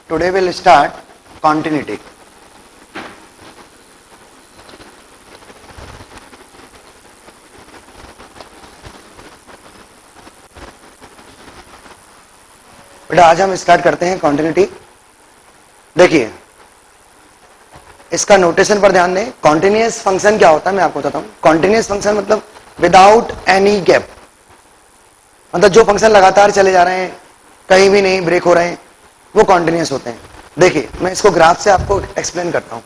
Today we'll start continuity. बेटा आज हम स्टार्ट करते हैं कॉन्टिन्यूटी। देखिए इसका नोटेशन पर ध्यान दें। कॉन्टिन्यूअस फंक्शन क्या होता है मैं आपको बताता हूं। कॉन्टिन्यूअस फंक्शन मतलब विदाउट एनी गैप, मतलब जो फंक्शन लगातार चले जा रहे हैं, कहीं भी नहीं ब्रेक हो रहे हैं, वो कॉन्टिन्यूअस होते हैं। देखिए मैं इसको ग्राफ से आपको एक्सप्लेन करता हूं।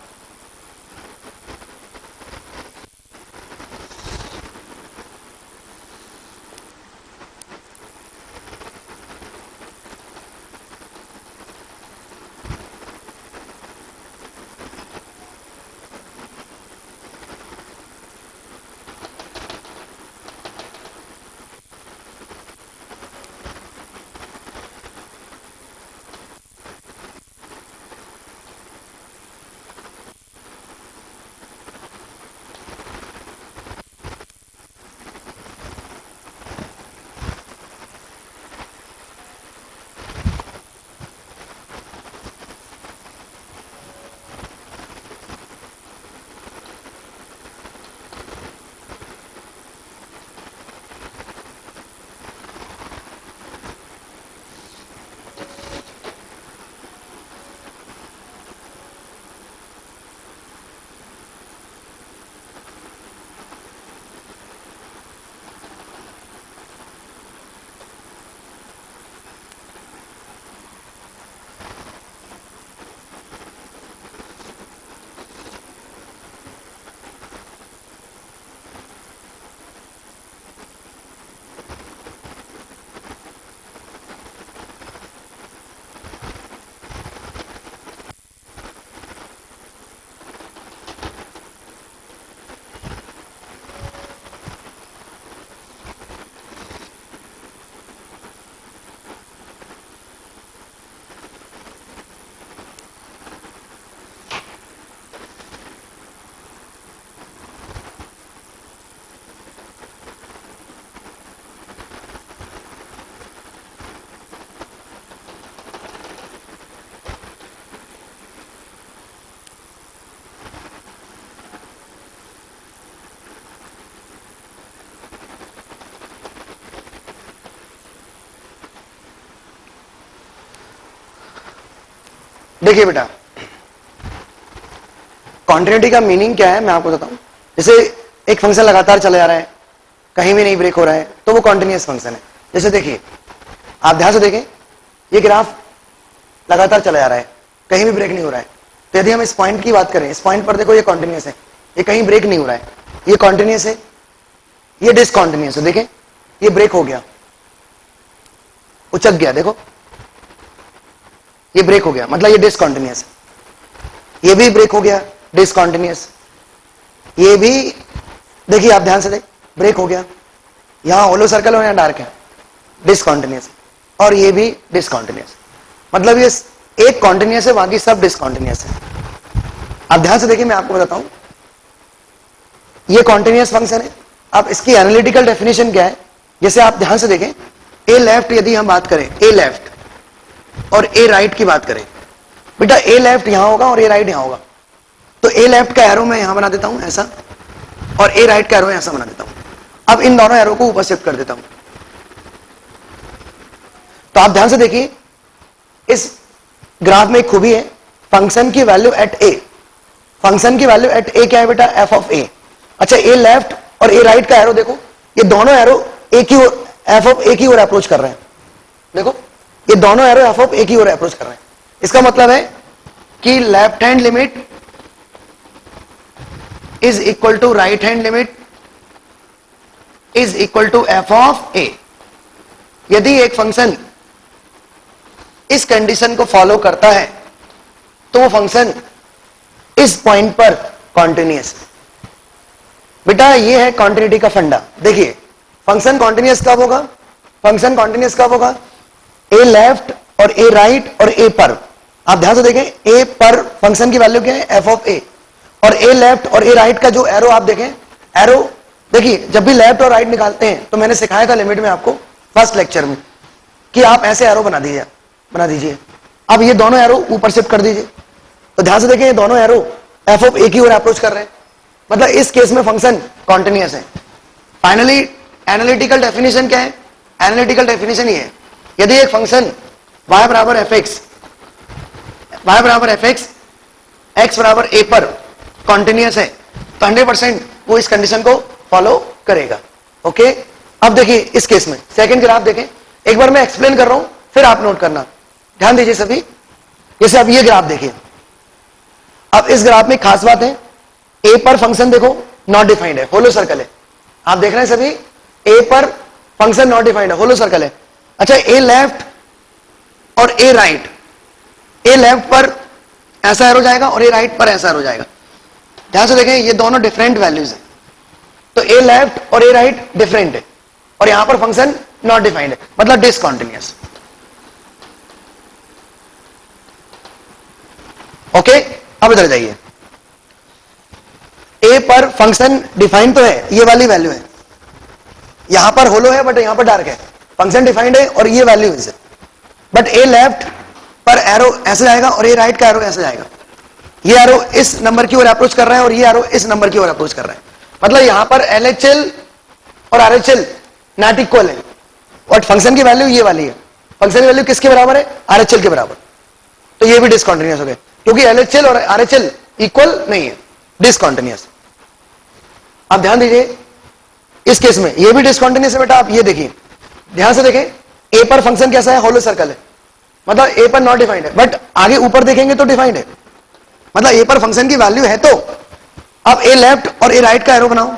देखिए बेटा कॉन्टिन्यूटी का मीनिंग क्या है मैं आपको बताता हूं। जैसे एक फंक्शन लगातार चला जा रहा है, कहीं भी नहीं ब्रेक हो रहा है, तो वो कॉन्टिन्यूअस फंक्शन है। जैसे देखिए आप ध्यान से देखें, ये ग्राफ लगातार चला जा रहा है, कहीं भी ब्रेक नहीं हो रहा है। तो यदि हम इस पॉइंट की बात करें, इस पॉइंट पर देखो ये कॉन्टिन्यूअस है, ये कहीं ब्रेक नहीं हो रहा है, ये कॉन्टिन्यूअस है, ये डिसकॉन्टिन्यूअस है। देखें ये ब्रेक हो गया, उचक गया, देखो ये ब्रेक हो गया, मतलब ये डिसकंटिन्यूअस है। ये भी ब्रेक हो गया, डिसकंटिन्यूअस। ये भी देखिए आप ध्यान से देख, ब्रेक हो गया, यहां होलो सर्कल हो या डार्क है, डिसकंटिन्यूअस। और ये भी डिसकंटिन्यूअस, मतलब ये एक कॉन्टिन्यूअस है, बाकी सब डिसकंटिन्यूअस है। आप ध्यान से देखिए मैं आपको बताता हूं, ये कॉन्टिन्यूअस फंक्शन है। अब इसकी एनालिटिकल डेफिनेशन क्या है, जैसे आप ध्यान से देखें, ए लेफ्ट यदि हम बात करें, ए लेफ्ट और ए राइट की बात करें, बेटा ए लेफ्ट यहां होगा और ए राइट यहां होगा। तो ए लेफ्ट का एरो मैं यहां बना देता हूं ऐसा, और ए राइट का एरो ऐसा बना देता हूं। अब इन दोनों एरो को ऊपर शिफ्ट कर देता हूं। तो आप ध्यान से देखिए, इस ग्राफ में एक खूबी है, फंक्शन की वैल्यू एट ए। फंक्शन की वैल्यू एट ए क्या है बेटा, एफ ऑफ ए। अच्छा ए लेफ्ट और ए राइट का एरो देखो, ये दोनों एरो ए की ओर, एफ ऑफ ए की ओर अप्रोच कर रहे हैं। देखो ये दोनों एरो एफ ऑफ ए की ओर अप्रोच कर रहे हैं। इसका मतलब है कि left hand limit is equal to right hand limit is equal to F of A. यदि एक फंक्शन इस कंडीशन को फॉलो करता है तो वो फंक्शन इस पॉइंट पर कॉन्टिन्यूअस। बेटा ये है कॉन्टिन्यूटी का फंडा। देखिए फंक्शन कॉन्टिन्यूअस कब होगा, फंक्शन कॉन्टिन्यूअस कब होगा, ए लेफ्ट और ए राइट और ए पर। आप ध्यान से देखें, ए पर फंक्शन की वैल्यू क्या है, एफ ऑफ ए, और ए लेफ्ट और ए राइट का जो एरो आप देखें, एरो देखिए जब भी लेफ्ट और राइट निकालते हैं तो मैंने सिखाया था लिमिट में आपको फर्स्ट लेक्चर में कि आप ऐसे एरो बना दीजिए। अब ये दोनों एरो ऊपर शिफ्ट कर दीजिए, तो ध्यान से देखें ये दोनों एरो एफ ऑफ ए की ओर अप्रोच कर रहे हैं, मतलब इस केस में फंक्शन कॉन्टिन्यूअस है। फाइनली एनालिटिकल डेफिनेशन क्या है? एनालिटिकल डेफिनेशन ये है, यदि एक फंक्शन y बराबर एफ एक्स, y बराबर एफ एक्स, x बराबर a पर कॉन्टिन्यूअस है, तो 100% वो इस कंडीशन को फॉलो करेगा। ओके, अब देखिए इस केस में सेकंड ग्राफ देखें, एक बार मैं एक्सप्लेन कर रहा हूं फिर आप नोट करना, ध्यान दीजिए सभी। जैसे अब ये ग्राफ देखिए, अब इस ग्राफ में खास बात है, a पर फंक्शन देखो नॉट डिफाइंड है, होलो सर्कल है। आप देख रहे हैं सभी, a पर फंक्शन नॉट डिफाइंड है, होलो सर्कल है। अच्छा, a लेफ्ट और a राइट, a लेफ्ट पर ऐसा एरो जाएगा और a राइट पर ऐसा एरो जाएगा। ध्यान से देखें ये दोनों डिफरेंट वैल्यूज है, तो a लेफ्ट और a राइट डिफरेंट है, और यहां पर फंक्शन नॉट डिफाइंड है, मतलब डिसकंटीन्यूअस। ओके, अब इधर जाइए, a पर फंक्शन डिफाइंड तो है, ये वाली वैल्यू है, यहां पर होलो है बट यहां पर डार्क है, फंक्शन डिफाइंड है और ये वैल्यू है, बट a लेफ्ट पर एरो ऐसे जाएगा और a राइट का एरो ऐसे जाएगा। ये एरो इस नंबर की ओर अप्रोच कर रहा है और ये एरो इस नंबर की ओर अप्रोच कर रहा है, मतलब यहां पर LHL और RHL नॉट इक्वल है, और फंक्शन की वैल्यू ये वाली है, फंक्शन की वैल्यू किसके बराबर है? RHL के बराबर, तो ये भी डिसकंटीन्यूअस हो गए, क्योंकि LHL और RHL इक्वल नहीं है, डिसकंटीन्यूअस। आप ध्यान दीजिए इस केस में ये भी डिसकंटीन्यूअस है बेटा। आप ये देखिए, ध्यान से देखें, ए पर फंक्शन कैसा है? होलो सर्कल है, मतलब ए पर नॉट डिफाइंड है, बट आगे ऊपर देखेंगे तो डिफाइंड है, मतलब ए पर फंक्शन की वैल्यू है। तो अब ए लेफ्ट और ए राइट का एरो बनाओ,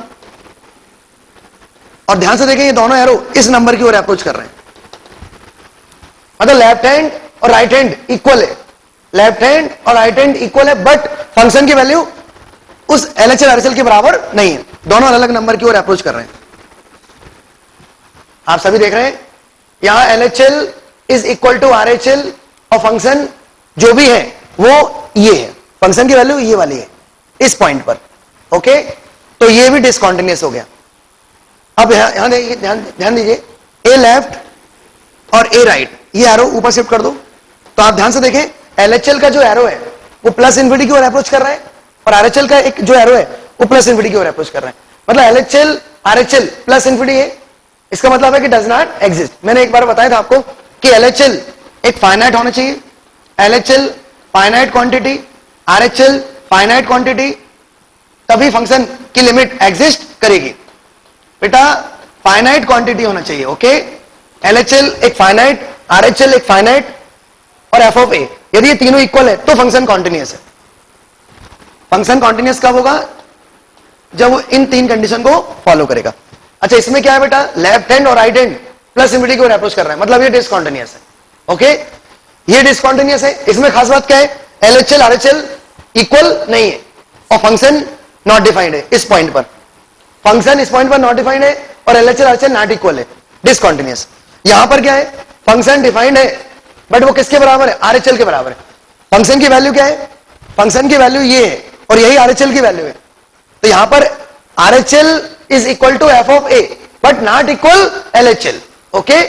और ध्यान से देखें ये दोनों एरो इस नंबर की ओर अप्रोच कर रहे हैं, मतलब लेफ्ट हैंड और राइट हैंड इक्वल है, लेफ्ट हैंड और राइट हैंड इक्वल है, बट फंक्शन की वैल्यू उस LHL RHL के बराबर नहीं है, दोनों अलग अलग नंबर की ओर अप्रोच कर रहे हैं। आप सभी देख रहे हैं, यहां LHL is equal to RHL, और फंक्शन जो भी है वो ये है, फंक्शन की वैल्यू ये वाली है इस पॉइंट पर। ओके, तो ये भी डिसकंटीन्यूअस हो गया। अब यहां देखिए, ध्यान दीजिए, ए लेफ्ट और ए राइट, ये एरो ऊपर शिफ्ट कर दो, तो आप ध्यान से देखें LHL का जो एरो है वो प्लस इन्फिनिटी की ओर अप्रोच कर रहा है, और RHL का एक जो एरो है वो प्लस इन्फिनिटी की ओर अप्रोच कर रहा है, मतलब LHL RHL प्लस इन्फिनिटी है, इसका मतलब है कि डज नॉट एग्जिस्ट। मैंने एक बार बताया था आपको कि LHL एक फाइनाइट होना चाहिए, LHL finite quantity, RHL finite quantity, तभी फंक्शन की लिमिट एग्जिस्ट करेगी। बेटा फाइनाइट क्वांटिटी होना चाहिए। ओके, LHL एक फाइनाइट, RHL एक फाइनाइट, और f ऑफ a, यदि ये तीनों इक्वल है तो फंक्शन कॉन्टिन्यूअस है। फंक्शन कॉन्टिन्यूअस कब होगा? जब वो इन तीन कंडीशन को फॉलो करेगा। अच्छा, इसमें क्या है बेटा? लेफ्ट हैंड और राइट हैंड प्लस इन्फिनिटी की ओर अप्रोच कर रहा है, मतलब ये डिसकंटीन्यूअस है। ओके, ये डिसकंटीन्यूअस है। इसमें खास बात क्या है? LHL RHL इक्वल नहीं है और फंक्शन नॉट डिफाइंड है इस पॉइंट पर, फंक्शन इस पॉइंट पर नॉट डिफाइंड है और LHL RHL नॉट इक्वल है, डिसकंटीन्यूअस। यहां पर क्या है? फंक्शन डिफाइंड है बट वो किसके बराबर है? RHL के बराबर है। फंक्शन की वैल्यू क्या है? फंक्शन की वैल्यू ये है और यही RHL की वैल्यू है, तो यहां पर RHL is equal to f of a but not equal LHL। Okay,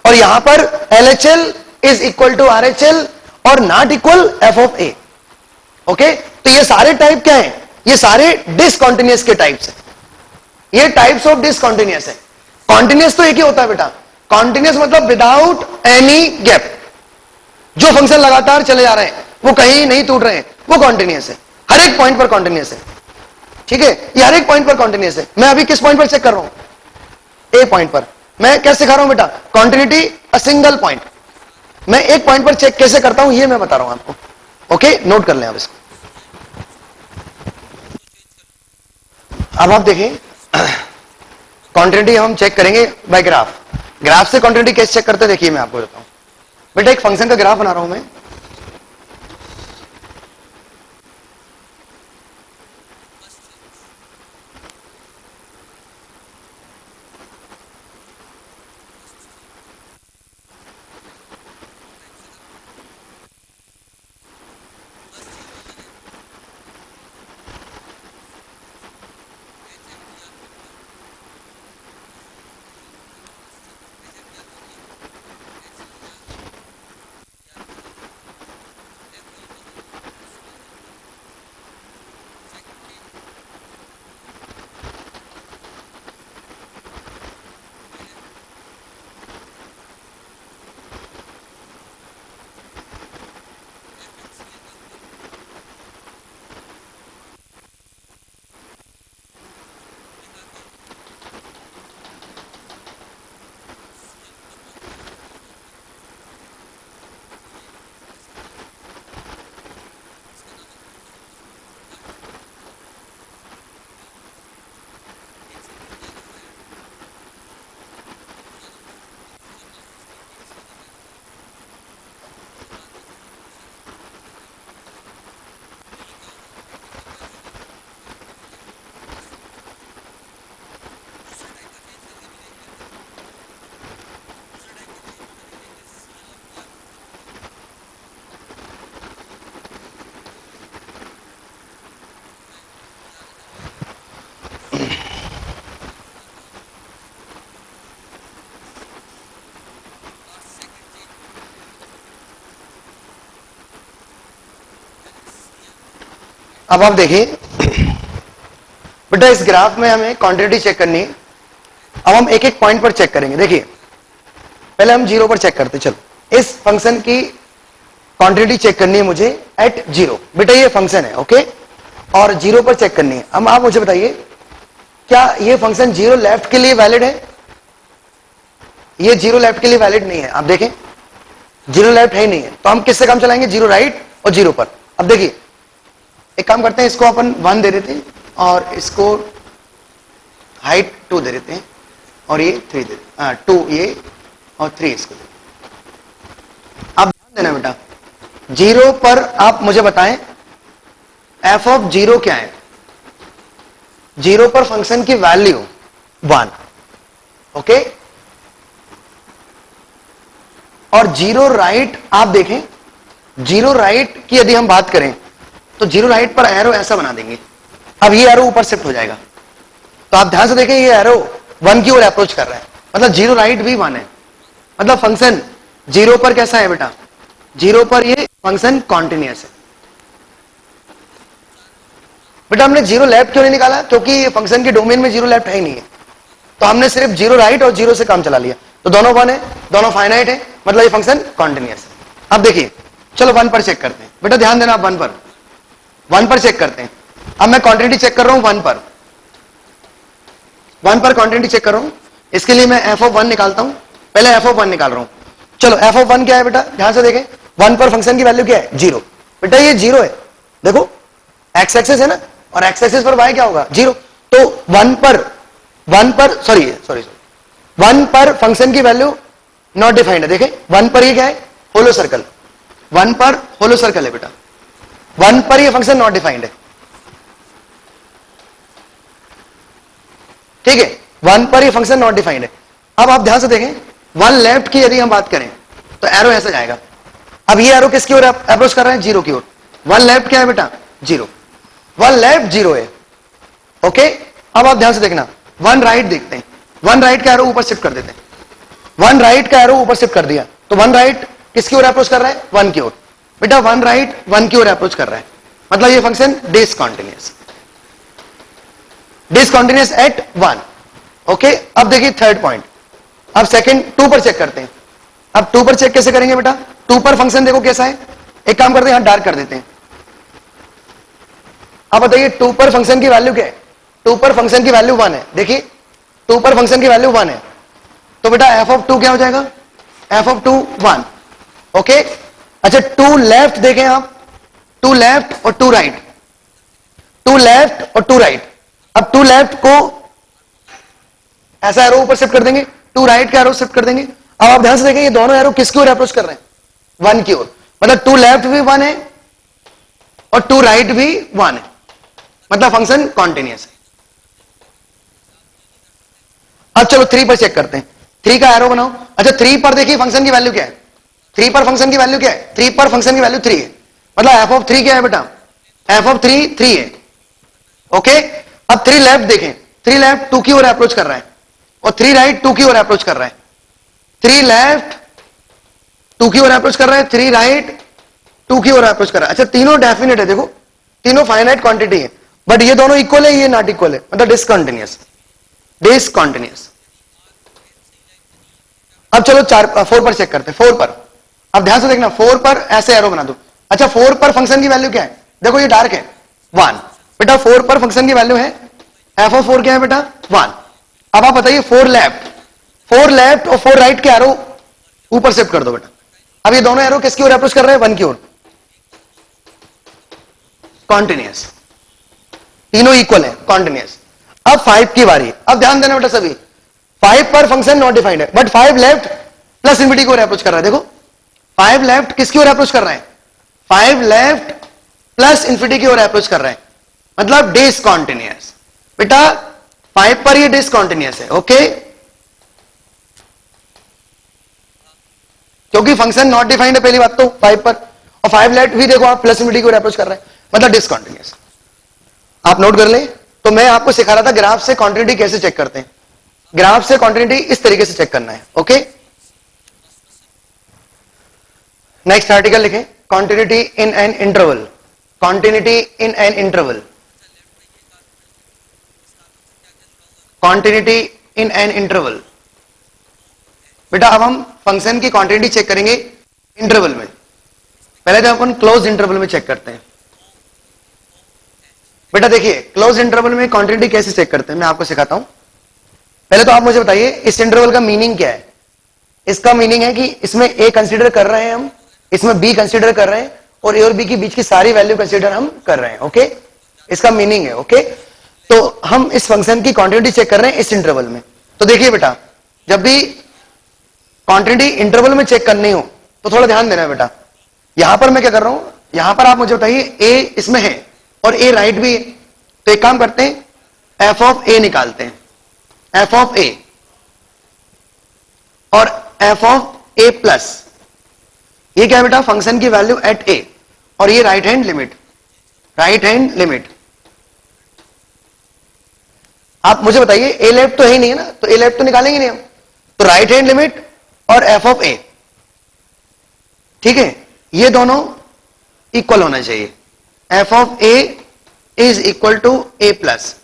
और यहां पर LHL is equal to RHL और not equal f of a। Okay, तो ये सारे टाइप क्या है? ये सारे डिसकंटीन्यूअस के टाइप्स है, ये टाइप्स ऑफ डिसकंटीन्यूअस है। कॉन्टिन्यूअस तो एक ही होता है बेटा, कॉन्टिन्यूअस मतलब विदाउट एनी गैप, जो फंक्शन लगातार चले जा रहे हैं, वो कहीं नहीं टूट रहे हैं, वो कॉन्टिन्यूअस है, हर एक पॉइंट पर कॉन्टिन्यूअस है। ठीक है, ये हर एक पॉइंट पर कॉन्टिन्यूअस है। मैं अभी किस पॉइंट पर चेक कर रहा हूं? ए पॉइंट पर। मैं कैसे सिखा रहा हूं बेटा? Continuity a single point. मैं एक पॉइंट पर चेक कैसे करता हूं ये मैं बता रहा हूं आपको। ओके, नोट कर लें आप इसको। अब आप देखिए, कॉन्टिन्यूटी हम चेक करेंगे बाय ग्राफ। ग्राफ से कॉन्टिन्यूटी कैसे चेक करते हैं देखिए, मैं आपको बताता हूं। बेटा एक फंक्शन का ग्राफ बना रहा हूं मैं, अब आप देखिए बेटा, इस ग्राफ में हमें क्वांटिटी चेक करनी है। अब हम एक एक पॉइंट पर चेक करेंगे। देखिए पहले हम जीरो पर चेक करते, चलो इस फंक्शन की क्वांटिटी चेक करनी है मुझे एट जीरो। बेटा ये फंक्शन है, ओके, और जीरो पर चेक करनी है। अब आप मुझे बताइए, क्या ये फंक्शन जीरो लेफ्ट के लिए वैलिड है? ये जीरो लेफ्ट के लिए वैलिड नहीं है। आप देखें जीरो लेफ्ट है ही नहीं है, तो हम किससे काम चलाएंगे? जीरो राइट और जीरो पर। अब देखिए एक काम करते हैं, इसको अपन 1 दे देते हैं और इसको हाइट 2 दे देते हैं और ये 3 दे देते हैं, 2 ये और 3 इसको दे। अब ध्यान देना बेटा, जीरो पर आप मुझे बताएं एफ ऑफ जीरो क्या है? जीरो पर फंक्शन की वैल्यू 1, ओके, और जीरो राइट आप देखें, जीरो राइट की यदि हम बात करें तो जीरो राइट पर एरो ऐसा बना देंगे। अब ये एरो ऊपर शिफ्ट हो जाएगा, तो आप ध्यान से देखें ये एरो 1 की ओर अप्रोच कर रहा है, मतलब जीरो राइट भी 1 है। मतलब फंक्शन जीरो पर कैसा है बेटा? जीरो पर ये फंक्शन कॉन्टिन्यूअस है। बेटा हमने जीरो लेफ्ट क्यों नहीं निकाला? क्योंकि ये फंक्शन के डोमेन में जीरो लेफ्ट है ही नहीं है, तो हमने सिर्फ जीरो राइट और जीरो से काम चला लिया। तो दोनों 1 है, दोनों फाइनाइट है, मतलब ये फंक्शन कॉन्टिन्यूअस है। अब देखिए चलो 1 पर चेक करते हैं। बेटा ध्यान देना, आप 1 पर चेक करते हैं। अब मैं क्वांटिटी चेक कर रहा हूं 1 पर क्वांटिटी चेक कर रहा हूं। इसके लिए मैं एफ ऑफ 1 निकालता हूं। पहले एफ ऑफ 1 निकाल रहा हूं। चलो एफ ऑफ 1 क्या है बेटा? ध्यान से देखें, 1 पर फंक्शन की वैल्यू क्या है? 0। बेटा ये 0 है, देखो एक्स एक्सेस है ना, और एक्स एक्सेस पर वाई क्या होगा? 0। तो 1 पर सॉरी 1 पर फंक्शन की वैल्यू नॉट डिफाइंड है। देखें 1 पर ये क्या है? होलो सर्कल। 1 पर होलो सर्कल है बेटा, 1 पर ये फंक्शन नॉट डिफाइंड है, ठीक है, 1 पर ये फंक्शन नॉट डिफाइंड है। अब आप ध्यान से देखें, 1 लेफ्ट की यदि हम बात करें तो एरो ऐसा जाएगा। अब ये एरो किसकी ओर अप्रोच कर रहा है? 0 की ओर। 1 लेफ्ट क्या है बेटा? 0। 1 लेफ्ट 0 है, ओके। अब आप ध्यान से देखना, 1 राइट देखते हैं। 1 राइट का एरो ऊपर शिफ्ट कर देते हैं। 1 राइट का एरो ऊपर शिफ्ट कर दिया, तो 1 राइट किसकी ओर अप्रोच कर रहा है? 1 की ओर। बेटा 1 राइट 1 की ओर अप्रोच कर रहा है, मतलब ये फंक्शन डिसकंटिन्यूअस एट 1, ओके। अब देखिए थर्ड पॉइंट, अब सेकंड 2 पर चेक करते हैं। अब 2 पर चेक कैसे करेंगे बेटा? 2 पर फंक्शन देखो कैसा है। एक काम करते हैं, यहां डार्क कर देते हैं। अब बताइए 2 पर फंक्शन की वैल्यू क्या है? 2 पर फंक्शन की वैल्यू 1 है। देखिए 2 पर फंक्शन की वैल्यू 1 है, तो बेटा एफ ऑफ 2 क्या हो जाएगा? F of 2 1, okay. अच्छा 2 लेफ्ट देखें आप, 2 लेफ्ट और 2 राइट, 2 लेफ्ट और 2 राइट। अब 2 लेफ्ट को ऐसा एरो ऊपर शिफ्ट कर देंगे, 2 राइट का एरो शिफ्ट कर देंगे। अब आप ध्यान से देखें, ये दोनों एरो किसकी ओर अप्रोच कर रहे हैं? 1 की ओर। मतलब 2 लेफ्ट भी 1 है और 2 राइट भी 1 है, मतलब फंक्शन कॉन्टिन्यूअस है। अब चलो 3 पर चेक करते हैं। 3 का एरो बनाओ। अच्छा 3 पर देखिए फंक्शन की वैल्यू क्या है? 3 पर फंक्शन की वैल्यू क्या है? 3 पर फंक्शन की वैल्यू 3 है, मतलब एफ ऑफ 3 क्या है बेटा? एफ ऑफ 3 3 है, ओके। अब 3 लेफ्ट देखें, 3 लेफ्ट 2 की ओर अप्रोच कर रहा है और 3 राइट 2 की ओर अप्रोच कर रहा है। 3 लेफ्ट 2 की ओर अप्रोच कर रहा है, 3 राइट 2 की ओर अप्रोच कर रहा है। अच्छा तीनों डेफिनेट है, देखो तीनों फाइनाइट क्वांटिटी है, बट ये दोनों इक्वल है, ये नॉट इक्वल है, मतलब डिसकंटिन्यूअस। अब चलो 4 पर चेक करते हैं। 4 पर अब ध्यान से देखना, 4 पर ऐसे एरो बना दो। अच्छा 4 पर फंक्शन की वैल्यू क्या है? देखो ये डार्क है 1, बेटा 4 पर फंक्शन की वैल्यू है एफ ऑफ 4 क्या है बेटा? 1। अब आप बताइए 4 लेफ्ट और 4 राइट के एरो ऊपर शिफ्ट कर दो बेटा। अब ये दोनों एरो किसकी ओर अप्रोच कर रहे हैं? 1 की ओर, कॉन्टिन्यूअस, तीनों इक्वल है, कॉन्टिन्यूअस। अब 5 की बारी। अब ध्यान देना बेटा सभी, 5 पर फंक्शन नॉट डिफाइंड है, बट 5 लेफ्ट प्लस इन्फिनिटी की ओर अप्रोच कर रहा है। देखो 5 लेफ्ट किसकी ओर अप्रोच कर रहा है? 5 लेफ्ट प्लस इन्फिनिटी की ओर अप्रोच कर रहा है, मतलब डिसकंटिन्यूअस। बेटा 5 पर ये डिसकंटिन्यूअस है, ओके, क्योंकि फंक्शन नॉट डिफाइंड है पहली बात तो 5 पर, और 5 लेफ्ट भी देखो आप प्लस इन्फिनिटी की ओर अप्रोच कर रहा है, मतलब डिसकंटिन्यूअस। आप नोट कर ले। तो मैं आपको सिखा रहा था ग्राफ से क्वांटिटी कैसे चेक करते हैं। ग्राफ से क्वांटिटी इस तरीके से चेक करना है, ओके। नेक्स्ट आर्टिकल लिखें, quantity in an interval. Continuity in an interval, continuity in an interval. बेटा अब हम फंक्शन की कॉन्टिन्यूटी चेक करेंगे इंटरवल में। पहले तो अपन क्लोज इंटरवल में चेक करते हैं। बेटा देखिए क्लोज इंटरवल में कॉन्टिन्यूटी कैसे चेक करते हैं मैं आपको सिखाता हूं। पहले तो आप मुझे बताइए इस इंटरवल का मीनिंग क्या है। इसका मीनिंग है कि इसमें ए कंसीडर कर रहे हैं हम, इसमें बी कंसीडर कर रहे हैं और ए और बी के बीच की सारी वैल्यू कंसीडर हम कर रहे हैं। ओके, इसका मीनिंग है। ओके, तो हम इस फंक्शन की क्वांटिटी चेक कर रहे हैं इस इंटरवल में। तो देखिए बेटा जब भी क्वांटिटी इंटरवल में चेक करनी हो तो थोड़ा ध्यान देना बेटा। यहां पर मैं क्या कर रहा हूं, यहां पर आप मुझे बताइए ए इसमें है और ए राइट भी है, तो एक काम करते हैं एफ ऑफ ए निकालते हैं, एफ ऑफ ए और एफ ऑफ ए प्लस। ये क्या है बेटा, फंक्शन की वैल्यू एट ए और ये right hand limit, right hand limit. आप मुझे बताइए ए लेफ्ट तो है ही नहीं है ना, तो ए लेफ्ट तो निकालेंगे नहीं हम, तो राइट हैंड लिमिट और एफ ऑफ ए, ठीक है, ये दोनों इक्वल होना चाहिए। F of A is equal to A plus.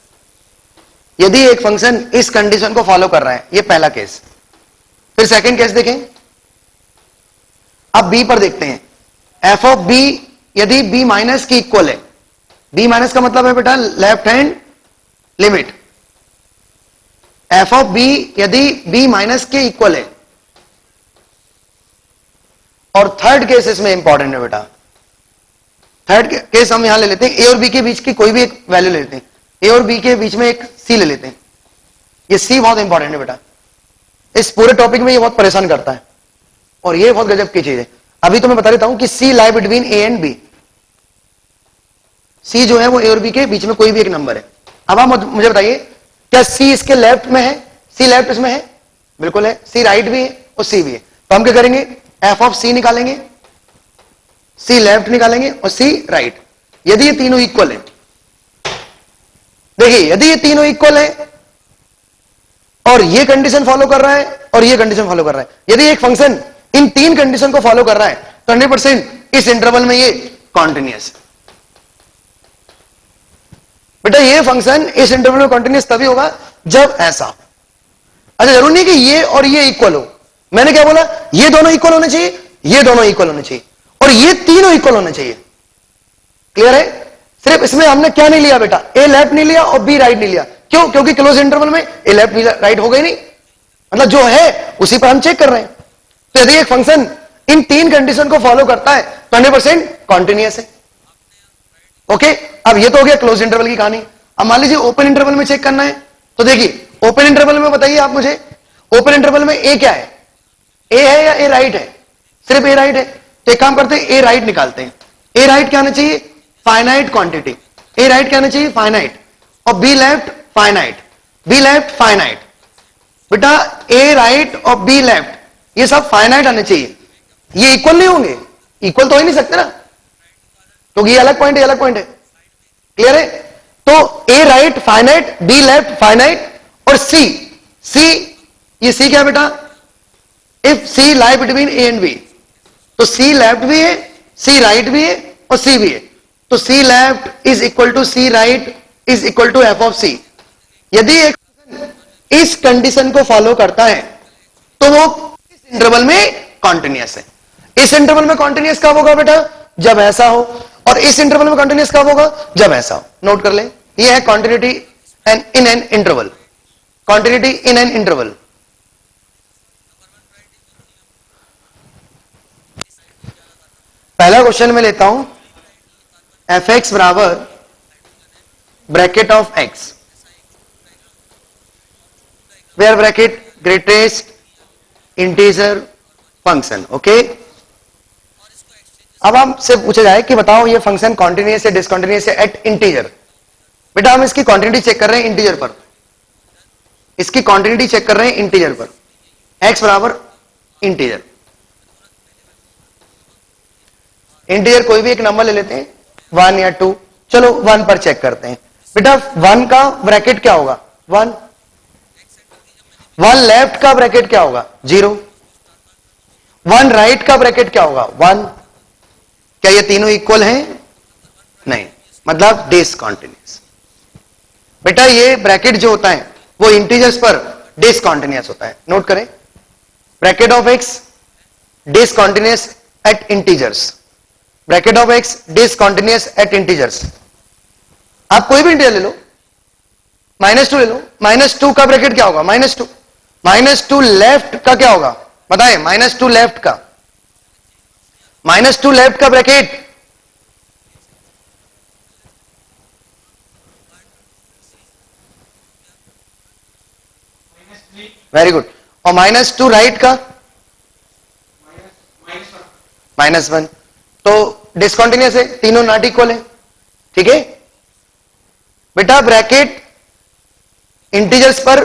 यदि एक फंक्शन इस कंडीशन को फॉलो कर रहा है, ये पहला केस। फिर सेकंड केस देखें, अब बी पर देखते हैं। एफ ऑफ बी यदि बी माइनस की इक्वल है, बी माइनस का मतलब है बेटा left hand limit. F of B यदि बी माइनस के इक्वल है, और थर्ड केस इसमें इंपॉर्टेंट है बेटा। थर्ड केस हम यहां ले लेते हैं, ए और बी के बीच की कोई भी एक वैल्यू ले लेते हैं, ए और बी के बीच में एक सी ले लेते हैं। ये सी बहुत इंपॉर्टेंट है बेटा, इस पूरे टॉपिक में ये बहुत परेशान करता है और ये बहुत गजब की चीज है। अभी तो मैं बता देता हूं कि C lie between A and B. C जो है वो ए और बी के बीच में कोई भी एक नंबर है। अब आप मुझे बताइए क्या सी इसके लेफ्ट में है, सी लेफ्ट इसमें है, बिल्कुल है। सी राइट भी है और सी भी है, तो हम क्या करेंगे एफ ऑफ सी निकालेंगे, सी लेफ्ट निकालेंगे और सी राइट। यदि ये तीनों इक्वल है, देखिए यदि ये तीनों इक्वल है और ये कंडीशन फॉलो कर रहा है और ये कंडीशन फॉलो कर रहा है, यदि एक फंक्शन इन तीन कंडीशन को फॉलो कर रहा है तो 100% इस इंटरवल में ये कॉन्टिन्यूअस। बेटा ये फंक्शन इस इंटरवल में कॉन्टिन्यूअस तभी होगा जब ऐसा। अच्छा जरूरी नहीं कि ये और ये इक्वल हो, मैंने क्या बोला, ये दोनों इक्वल होने चाहिए, ये दोनों इक्वल होने चाहिए और ये तीनों इक्वल होने चाहिए। क्लियर है? सिर्फ इसमें हमने क्या नहीं लिया बेटा, ए लेफ्ट नहीं लिया और बी राइट नहीं लिया। क्यों? क्योंकि क्लोज इंटरवल में ए लेफ्ट राइट हो गई नहीं, मतलब जो है उसी पर हम चेक कर रहे हैं। तो यदि एक फंक्शन इन तीन कंडीशन को फॉलो करता है तो 100% कॉन्टिन्यूअस है। ओके, अब ये तो हो गया क्लोज इंटरवल की कहानी। अब मान लीजिए ओपन इंटरवल में चेक करना है, तो देखिए ओपन इंटरवल में बताइए आप मुझे, ओपन इंटरवल में ए क्या है, ए है या ए राइट है? सिर्फ ए राइट है, तो एक काम करते हैं ए राइट निकालते हैं। ए राइट क्या आना चाहिए, फाइनाइट क्वांटिटी। ए राइट क्या आना चाहिए, फाइनाइट, और B left finite, B left finite. बेटा ए राइट और बी लेफ्ट ये सब फाइनाइट आने चाहिए। ये इक्वल नहीं होंगे, इक्वल तो हो ही नहीं सकते ना, क्योंकि ये अलग पॉइंट है, अलग पॉइंट है। क्लियर है? तो A right finite, B left finite और सी, सी ये सी क्या बेटा, if C lie between A and B, तो सी लेफ्ट भी है, सी राइट भी है और सी भी है, तो C left is equal to C right is equal to F of C. यदि एक इस कंडीशन को फॉलो करता है तो वो इस इंटरवल में कॉन्टिन्यूअस है। इस इंटरवल में कॉन्टिन्यूअस कब होगा बेटा, जब ऐसा हो, और इस इंटरवल में कॉन्टिन्यूअस कब होगा, जब ऐसा हो। नोट कर ले, ये है continuity in an interval, continuity in an interval. पहला क्वेश्चन में लेता हूं, एफ एक्स बराबर bracket of X, where bracket greatest integer function. Okay, अब हमसे पूछा जाए कि बताओ ये फंक्शन कॉन्टिन्यूअस है डिसकॉन्टिन्यूअस है एट इंटीजर। बेटा हम इसकी क्वांटिटी चेक कर रहे हैं इंटीजर पर, इसकी क्वांटिटी चेक कर रहे हैं इंटीजर पर। एक्स बराबर इंटीजर, इंटीजर कोई भी एक नंबर ले लेते हैं, 1 या 2, चलो 1 पर चेक करते हैं। बेटा 1 का ब्रैकेट क्या होगा, 1, 1 लेफ्ट का ब्रैकेट क्या होगा, 0, 1 राइट का ब्रैकेट क्या होगा, 1। क्या ये तीनों इक्वल हैं? नहीं, मतलब डिसकंटिन्यूअस। बेटा ये ब्रैकेट जो होता है वो इंटीजर्स पर डिसकंटिन्यूअस होता है, नोट करें। Bracket of X discontinuous at integers, bracket of X discontinuous at integers. आप कोई भी इंटीजर ले लो, -2 ले लो, -2 का ब्रैकेट क्या होगा? -2। -2 लेफ्ट का क्या होगा बताएं? -2 लेफ्ट का, -2 लेफ्ट का ब्रैकेट वेरी गुड। और -2 राइट का -1। तो डिसकंटिन्यूअस है, तीनों नॉट इक्वल है, ठीक है बेटा। ब्रैकेट इंटीजर्स पर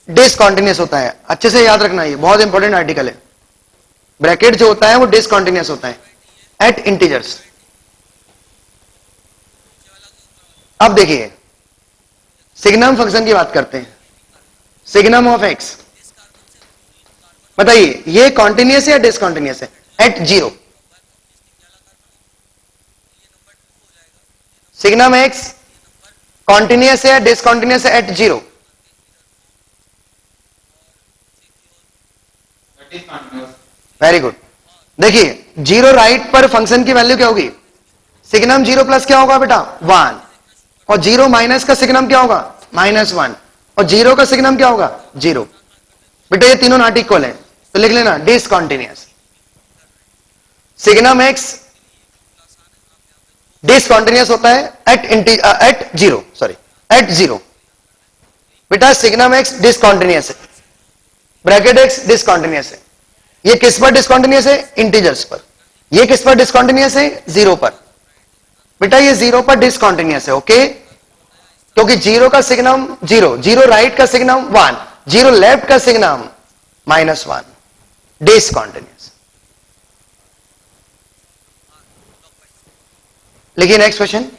डिसकंटिन्यूअस होता है, अच्छे से याद रखना, ये बहुत इंपॉर्टेंट आर्टिकल है। ब्रैकेट जो होता है वो डिसकंटिन्यूअस होता है एट इंटीजर्स। अब देखिए सिग्नम फंक्शन की बात करते हैं, सिग्नम ऑफ एक्स बताइए, ये कॉन्टिन्यूअस है या डिसकंटिन्यूअस है? एट 0। सिग्नम एक्स कॉन्टिन्यूअस है या डिसकंटिन्यूअस है एट 0? Very good. देखिए 0 राइट पर फंक्शन की वैल्यू क्या होगी? सिग्नम 0 प्लस क्या होगा बेटा? 1। और 0 माइनस का सिग्नम क्या होगा? -1। और 0 का सिग्नम क्या होगा? 0। बेटा ये तीनों नॉट इक्वल है, तो लिख लेना डिसकंटिन्यूअस। सिग्नम एक्स डिसकंटिन्यूअस होता है एट 0, सॉरी एट 0। बेटा सिग्नम एक्स डिसकंटिन्यूअस है, ब्रैकेट एक्स डिसकंटिन्यूअस है। ये किस पर डिसकंटिन्यूअस है? इंटीजर्स पर। ये किस पर डिसकंटिन्यूअस है? 0 पर। बेटा ये 0 पर डिसकंटिन्यूअस है, ओके, क्योंकि 0 का सिग्नम 0, 0 राइट का सिग्नम 1, 0 लेफ्ट का सिग्नम -1, डिसकंटिन्यूअस। लिखिए next question.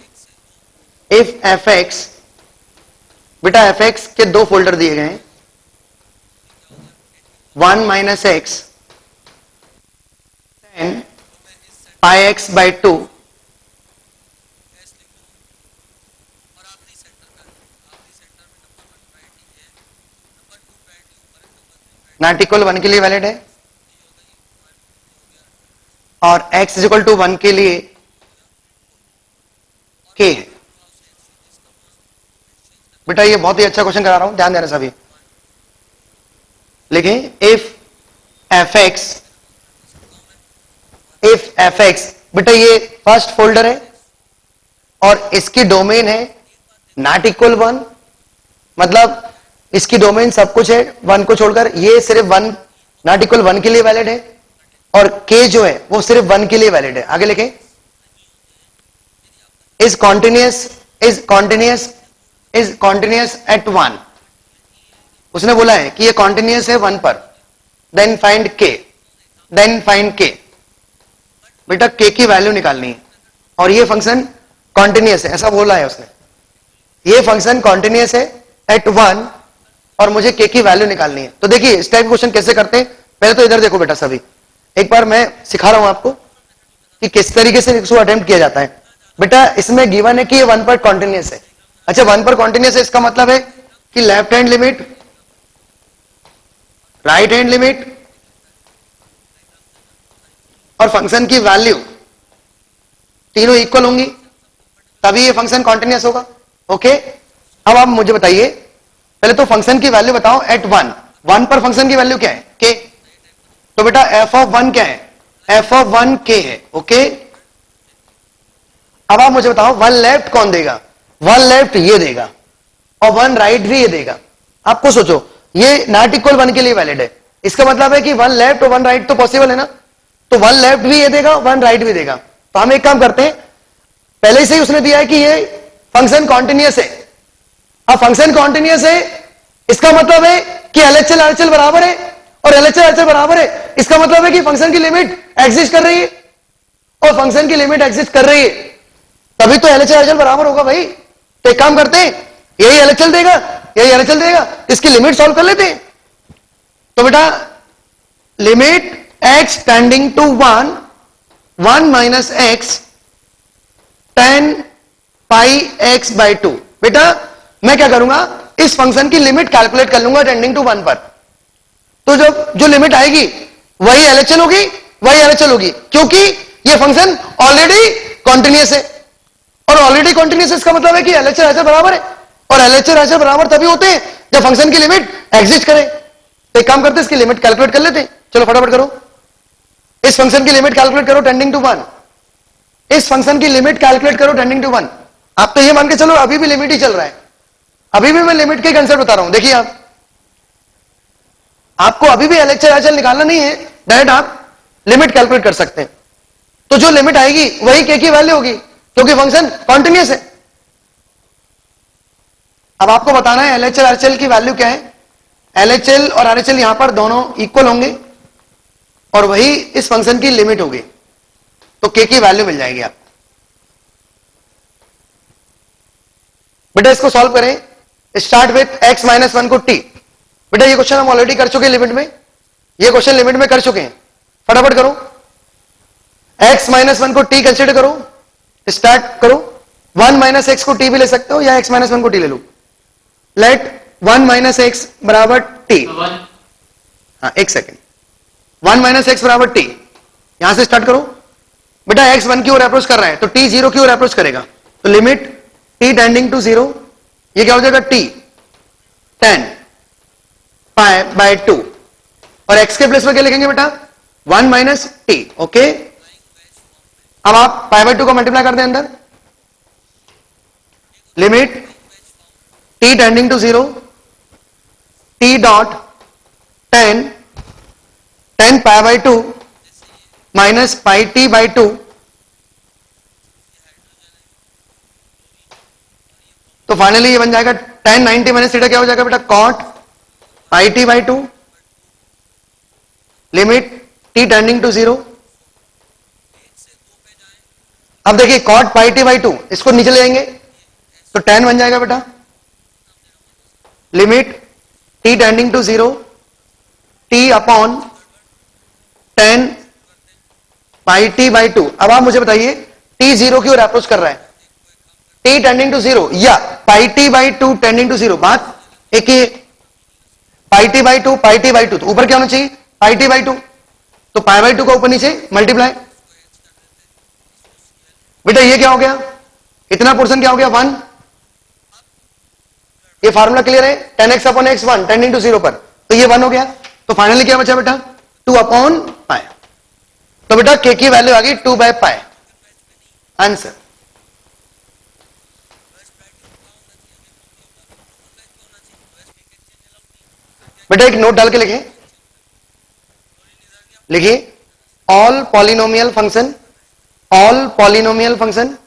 If F x, बेटा एफ एक्स के दो फोल्डर दिए गए हैं, 1 - x 10 πx/2 नॉट इक्वल 1 के लिए वैलिड है, और x = 1 के लिए k है। बेटा ये बहुत ही अच्छा क्वेश्चन करा रहा हूं, ध्यान देना सभी। लिखें इफ एफ एक्स, बेटा ये फर्स्ट फोल्डर है और इसकी डोमेन है नॉट इक्वल 1, मतलब इसकी डोमेन सब कुछ है 1 को छोड़कर, ये सिर्फ 1 नॉट इक्वल 1 के लिए वैलिड है, और k जो है वो सिर्फ 1 के लिए वैलिड है। आगे लिखें इज कॉन्टिन्यूअस एट 1। उसने बोला है कि ये कॉन्टिन्यूअस है 1 पर, देन फाइंड k। बेटा k की वैल्यू निकालनी है, और ये फंक्शन कॉन्टिन्यूअस है, ऐसा बोला है उसने। ये फंक्शन कॉन्टिन्यूअस है एट 1 और मुझे k की वैल्यू निकालनी है। तो देखिए इस टाइप क्वेश्चन कैसे करते हैं, पहले तो इधर देखो बेटा सभी, एक बार मैं सिखा रहा हूं आपको कि किस तरीके से इसको अटेम्प्ट किया जाता है। बेटा इसमें गिवन है कि ये 1 पर कॉन्टिन्यूअस है। अच्छा 1 पर कॉन्टिन्यूअस है, इसका मतलब है कि left hand limit, right hand limit और फंक्शन की वैल्यू तीनों इक्वल होंगी, तभी ये फंक्शन कॉन्टिन्यूअस होगा, ओके। अब आप मुझे बताइए, पहले तो फंक्शन की वैल्यू बताओ एट 1 पर फंक्शन की वैल्यू क्या है? k। तो बेटा f(1) क्या है? f(1) k है, ओके। अब आप मुझे बताओ 1 लेफ्ट कौन देगा? 1 लेफ्ट ये देगा, और 1 राइट भी ये देगा। आपको सोचो ये नॉट इक्वल 1 के लिए वैलिड है, इसका मतलब है कि 1 लेफ्ट और 1 राइट तो पॉसिबल है ना, तो 1 लेफ्ट भी ये देगा, 1 राइट भी देगा। तो हम एक काम करते हैं, पहले से ही उसने दिया है कि ये फंक्शन कॉन्टिन्यूअस है। अब फंक्शन कॉन्टिन्यूअस है, इसका मतलब है कि LHL RHL बराबर है, और LHL RHL बराबर है, इसका मतलब है कि फंक्शन की लिमिट एग्जिस्ट कर रही है, और फंक्शन की लिमिट एग्जिस्ट कर रही है तभी तो LHL RHL बराबर होगा भाई। तो एक काम करते हैं, यही LHL देगा, यही LHL देगा, इसकी लिमिट सॉल्व कर लेते हैं। तो बेटा limit x tending to 1 - x 10 pi X by two. बेटा मैं क्या करूंगा, इस फंक्शन की लिमिट कैलकुलेट कर लूंगा टेंडिंग टू 1 पर। तो जो लिमिट आएगी वही एलएचएल होगी, वही एलएचएल होगी, क्योंकि ये फंक्शन ऑलरेडी कॉन्टिन्यूअस है। और ऑलरेडी कॉन्टिन्यूअस इसका मतलब है कि एलएचएल एचएल बराबर है, और एलएचएल एचएल बराबर तभी होते हैं जब फंक्शन की लिमिट एग्जिस्ट करे। तो एक काम करते हैं, इसकी लिमिट कैलकुलेट कर लेते हैं। चलो फटाफट करो, इस फंक्शन की लिमिट कैलकुलेट करो टेंडिंग टू 1। इस फंक्शन की लिमिट कैलकुलेट करो टेंडिंग टू 1। आप तो ये मान के चलो अभी भी लिमिट ही चल रहा है, अभी भी मैं लिमिट के कंसेप्ट बता रहा हूं। देखिए आपको अभी भी एलएचएल एचएल निकालना नहीं है, डायरेक्ट आप लिमिट कैलकुलेट कर सकते हैं। तो जो लिमिट आएगी वही के की वैल्यू होगी, क्योंकि फंक्शन कॉन्टिन्यूअस है। अब आपको बताना है एलएचएल आरएचएल की वैल्यू क्या है। एलएचएल और आरएचएल यहां पर दोनों इक्वल होंगे और वही इस फंक्शन की लिमिट होगी, तो के की वैल्यू मिल जाएगी आपको। बेटा इसको सॉल्व करें, स्टार्ट विथ x माइनस 1 को t। बेटा ये क्वेश्चन हम ऑलरेडी कर चुके हैं लिमिट में, ये क्वेश्चन लिमिट में कर चुके हैं। फटाफट करो, x माइनस 1 को t कंसिडर करो, स्टार्ट करो। 1 माइनस एक्स को t भी ले सकते हो या x माइनस 1 को t ले लो। लेट 1 माइनस एक्स बराबर t। हाँ एक सेकेंड, 1 माइनस एक्स बराबर t, यहां से स्टार्ट करो। बेटा x 1 की ओर अप्रोच कर रहा है तो t 0 की ओर अप्रोच करेगा, तो लिमिट t टेंडिंग टू 0, ये क्या हो जाएगा t 10 पाई बाय 2, और x के प्लेस में क्या लिखेंगे बेटा 1 माइनस t। ओके, अब आप पाई बाय 2 को मल्टीप्लाई कर दें अंदर, limit t tending to 0, t dot 10 pi by 2 minus pi T by 2, तो फाइनली ये बन जाएगा 10 90 माइनस थीटा क्या हो जाएगा बेटा cot pi T by 2, limit T tending to 0। अब देखिए कॉट पाई टी बाई 2, इसको नीचे ले जाएंगे तो 10 बन जाएगा बेटा, limit T tending to 0, T upon 10 pi T by 2। अब आप मुझे बताइए टी 0 की ओर अप्रोच कर रहा है, टी टेंडिंग टू 0 या pi T by 2 tending to 0, बात एक ही। Pi T by 2 pi T by 2, तो ऊपर क्या होना चाहिए पाई टी बाई 2, तो पाई बाई 2 का ऊपर नीचे मल्टीप्लाई। बेटा ये क्या हो गया, इतना पोर्शन क्या हो गया 1। ये फार्मूला क्लियर है, 10x upon x 1 tending to 0 पर, तो ये 1 हो गया। तो फाइनली क्या बचा बेटा 2 अपॉन पाई, तो बेटा के की वैल्यू आ गई 2 बाय पाई, आंसर। बेटा एक नोट डाल के लिखिए all polynomial function, all polynomial function,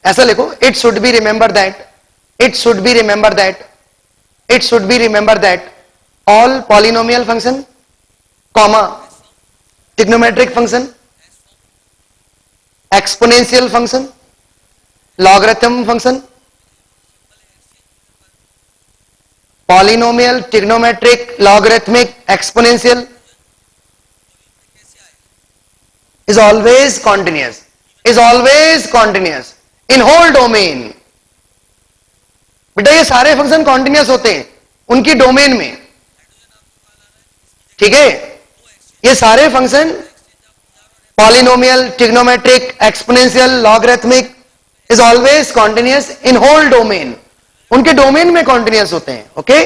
ऐसा लिखो, it should be remember that, it should be remember that, it should be remember that all polynomial function comma trigonometric function, exponential function, logarithm function, polynomial, trigonometric, logarithmic, exponential is always continuous, is always continuous in whole domain। बेटा ये सारे function continuous होते हैं उनकी domain में, ठीक है। ये सारे function polynomial, trigonometric, exponential, logarithmic is always continuous in whole domain, उनके डोमेन में कॉन्टिन्यूस होते हैं। ओके